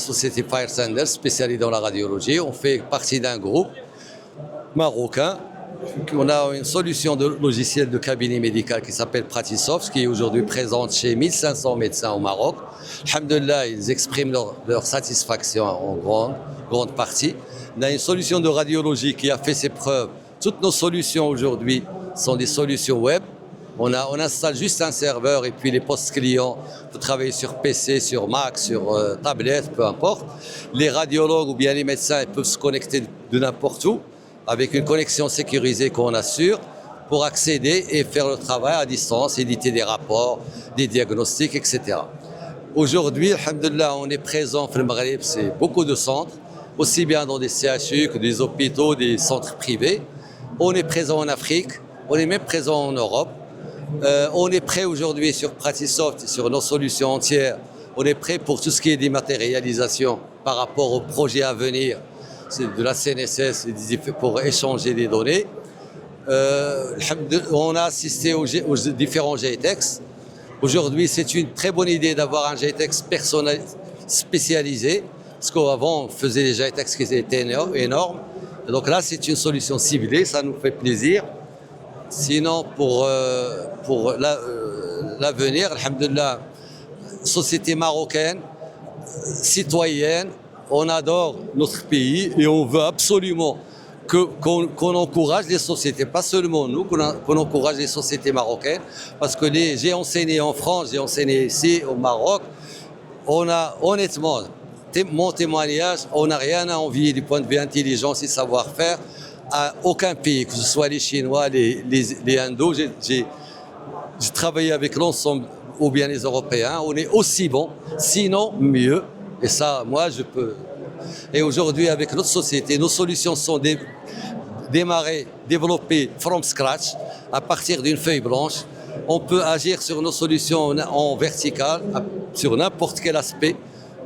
société Fire Sanders, spécialisée dans la radiologie. On fait partie d'un groupe marocain. On a une solution de logiciel de cabinet médical qui s'appelle Pratisoft, qui est aujourd'hui présente chez 1500 médecins au Maroc. Alhamdulillah, ils expriment leur satisfaction en grande partie. On a une solution de radiologie qui a fait ses preuves. Toutes nos solutions aujourd'hui sont des solutions web. On installe juste un serveur et puis les postes clients pour travailler sur PC, sur Mac, sur tablette, peu importe. Les radiologues ou bien les médecins ils peuvent se connecter de n'importe où avec une connexion sécurisée qu'on assure pour accéder et faire le travail à distance, éditer des rapports, des diagnostics, etc. Aujourd'hui, alhamdoulilah, on est présent dans le Maghreb, c'est beaucoup de centres, aussi bien dans des CHU que des hôpitaux, des centres privés. On est présent en Afrique, on est même présent en Europe. On est prêt aujourd'hui sur Pratisoft, sur nos solutions entières. On est prêt pour tout ce qui est dématérialisation par rapport aux projets à venir de la CNSS pour échanger des données. On a assisté aux différents GTEx. Aujourd'hui, c'est une très bonne idée d'avoir un GTEx personnel spécialisé, parce qu'avant, on faisait des GTEx qui étaient énormes. Et donc là, c'est une solution ciblée, ça nous fait plaisir. Sinon, pour l'avenir, alhamdoulilah, société marocaine, citoyenne, on adore notre pays et on veut absolument qu'on encourage les sociétés, pas seulement nous, qu'on encourage les sociétés marocaines, parce que j'ai enseigné en France, j'ai enseigné ici au Maroc, on a honnêtement, mon témoignage, on n'a rien à envier du point de vue intelligence et savoir-faire à aucun pays, que ce soit les Chinois, les Indos. J'ai travaillé avec l'ensemble, ou bien les Européens, on est aussi bon, sinon mieux. Et ça, moi, je peux. Et aujourd'hui, avec notre société, nos solutions sont démarrées, développées from scratch, à partir d'une feuille blanche. On peut agir sur nos solutions en vertical, sur n'importe quel aspect.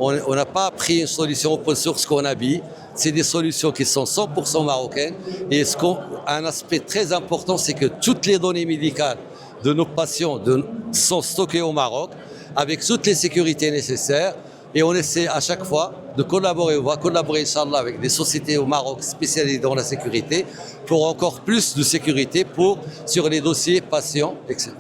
On n'a pas pris une solution open source qu'on habille. C'est des solutions qui sont 100% marocaines. Et un aspect très important, c'est que toutes les données médicales de nos patients sont stockées au Maroc, avec toutes les sécurités nécessaires. Et on essaie à chaque fois de collaborer, on va collaborer, Inch'Allah, avec des sociétés au Maroc spécialisées dans la sécurité pour encore plus de sécurité sur les dossiers patients, etc.